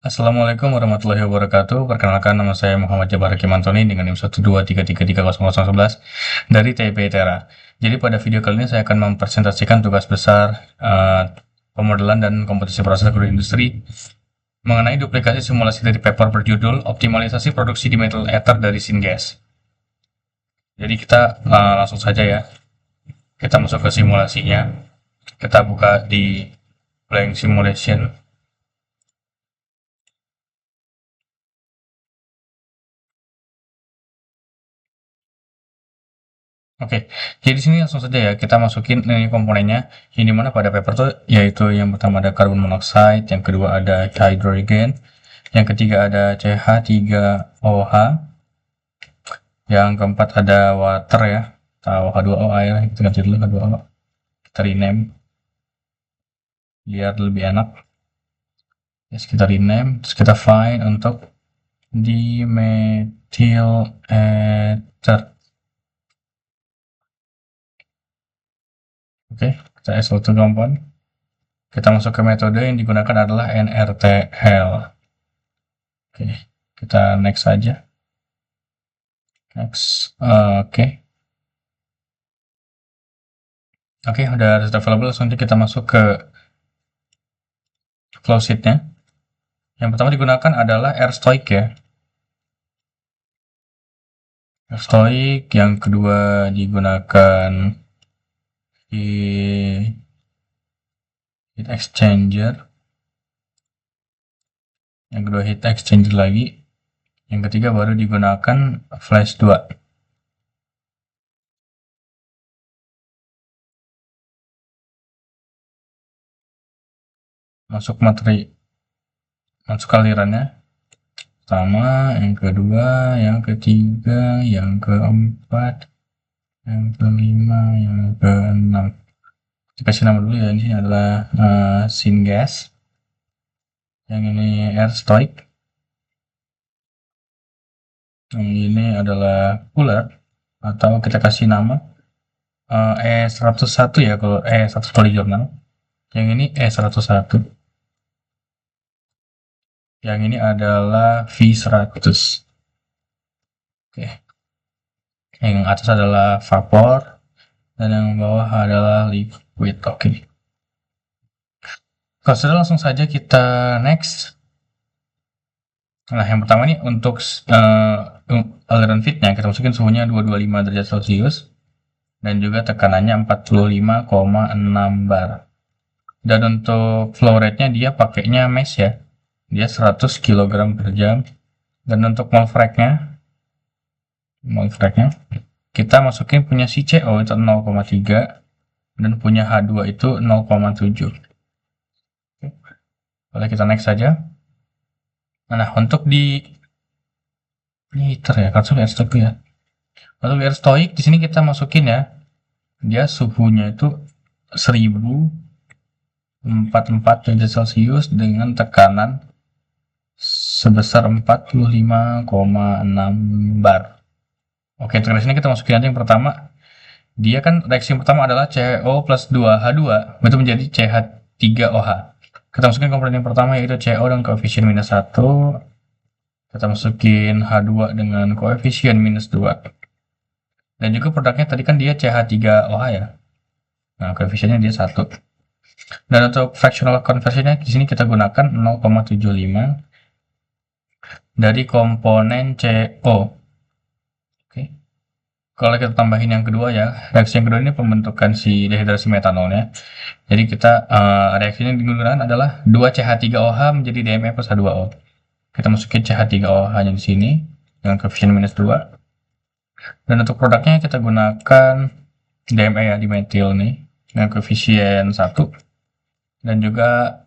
Assalamualaikum warahmatullahi wabarakatuh. Perkenalkan, nama saya Muhammad Jabar Hakim Antoni dengan NIM 123330011 dari TIP Tera. Jadi pada video kali ini saya akan mempresentasikan tugas besar pemodelan dan kompetisi proses guru industri mengenai duplikasi simulasi dari paper berjudul Optimalisasi Produksi di Metal Ether dari Syngas. Jadi kita langsung saja ya. Kita masuk ke simulasinya. Kita buka di Blank Simulation. Oke, jadi di sini langsung saja ya kita masukin ini komponennya. Ini mana pada paper tuh yaitu yang pertama ada karbon monoksida, yang kedua ada hydrogen, yang ketiga ada CH3OH, yang keempat ada water ya, atau H2O air, kita ganti dulu H2O, kita rename biar lebih enak. Yes, kita rename, terus kita find untuk dimethyl ether. Oke, kita S1 compound. Kita masuk ke metode yang digunakan adalah NRTL. Oke, kita next saja. Next, oke. Oke, udah result available, langsung aja kita masuk ke flow sheet-nya. Yang pertama digunakan adalah air stoic ya. Air stoic, yang kedua digunakan di heat exchanger. Yang kedua heat exchanger lagi. Yang ketiga baru digunakan flash 2. Masuk materi, masuk alirannya. Pertama, yang kedua, yang ketiga, yang keempat, yang kelima, yang keenam. Kita kasih nama dulu ya, ini adalah syngas. Yang ini air stoic. Yang ini adalah cooler, atau kita kasih nama E101 ya, kalau E100 kali jurnal. Yang ini E101. Yang ini adalah V100. Oke. Yang atas adalah vapor, dan yang bawah adalah liquid. Oke. Kalau sudah, langsung saja kita next. Nah, yang pertama nih untuk aliran feednya kita masukin suhunya 225 derajat Celcius dan juga tekanannya 45,6 bar. Dan untuk flow rate-nya dia pakainya mesh ya. Dia 100 kg per jam. Dan untuk mole frac-nya kita masukin punya si CO itu 0,3 dan punya H2 itu 0,7. Boleh kita next saja. Nah, untuk di liter ya, karena air stoic ya. Untuk air stoic di sini kita masukin ya. Dia suhunya itu 1044 derajat Celcius dengan tekanan sebesar 45,6 bar. Oke, untuk sini kita masukin aja yang pertama. Dia kan reaksi yang pertama adalah CO plus 2H2 itu menjadi CH3OH. Kita masukin komponen yang pertama yaitu CO dengan koefisien minus 1. Kita masukin H2 dengan koefisien minus 2. Dan juga produknya tadi kan dia CH3OH ya. Nah, koefisiennya dia 1. Dan untuk fractional conversionnya di sini kita gunakan 0,75 dari komponen CO. Oke. Kalau kita tambahin yang kedua ya, reaksi yang kedua ini pembentukan si dehidrasi metanolnya. Jadi kita reaksinya yang digunakan adalah 2CH3OH menjadi DME plus H2O. Kita masukin CH3OH-nya di sini dengan koefisien minus 2. Dan untuk produknya kita gunakan DME ya, dimetil nih dengan koefisien 1. Dan juga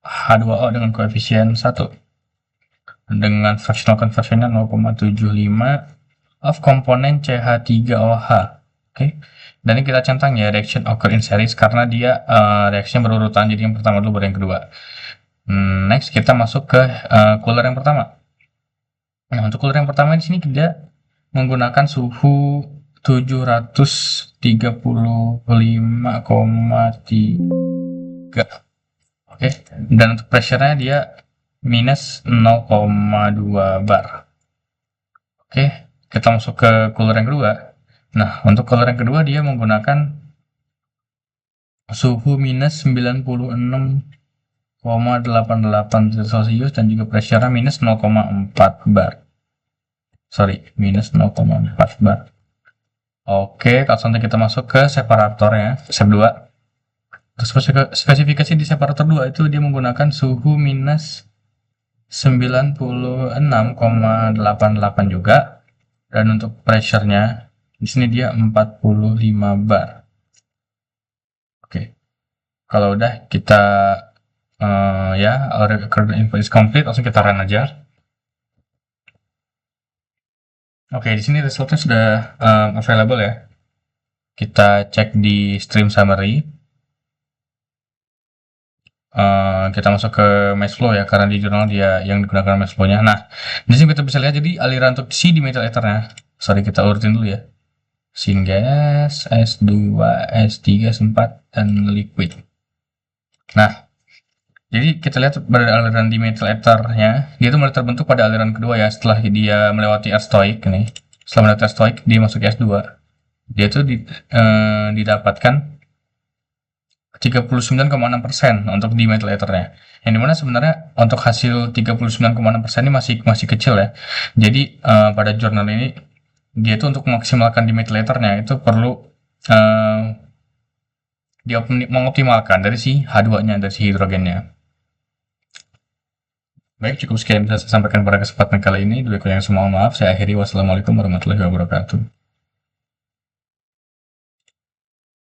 H2O dengan koefisien 1. Dengan fractional conversionnya 0,75 of komponen CH3OH. Oke. Dan ini kita centang ya, reaction occur in series karena dia reaksinya berurutan, jadi yang pertama dulu baru yang kedua. Next kita masuk ke cooler yang pertama. Nah, untuk cooler yang pertama di sini kita menggunakan suhu 735,3. Oke. Dan untuk pressure-nya dia minus 0,2 bar. Oke, kita masuk ke cooler yang kedua. Nah, untuk cooler yang kedua dia menggunakan suhu minus 96,88 Celcius dan juga pressure minus 0,4 bar. Sorry, minus 0,4 bar. Oke, langsung kita masuk ke separatornya, step 2. Terus spesifikasi di separator 2 itu dia menggunakan suhu minus 96,88 juga. Dan untuk pressure-nya di sini dia 45 bar. Oke. Kalau udah kita ya, our record info is complete, langsung kita run aja. Oke, di sini resultnya sudah available ya. Kita cek di stream summary. Kita masuk ke mesh flow ya, karena di jurnal dia yang digunakan mesh flow-nya. Nah, di sini kita bisa lihat jadi aliran untuk C di metal ethernya. Sorry, kita urutin dulu ya. Syngas, S2, S3, S4, dan liquid. Nah, jadi kita lihat pada aliran di metal ethernya, dia itu mulai terbentuk pada aliran kedua ya, setelah dia melewati R stoic nih. Setelah melewati R stoic, dia masuk ke S2. Dia itu didapatkan 39,6% untuk di metal ethernya. Yang dimana sebenarnya untuk hasil 39,6% ini masih kecil ya. Jadi pada jurnal ini dia itu untuk memaksimalkan di metal ethernya itu perlu dia mengoptimalkan dari si H2-nya, dari si hidrogennya. Baik, cukup sekian bisa saya sampaikan pada kesempatan kali ini. Dulu yang semua maaf, saya akhiri. Wassalamualaikum warahmatullahi wabarakatuh.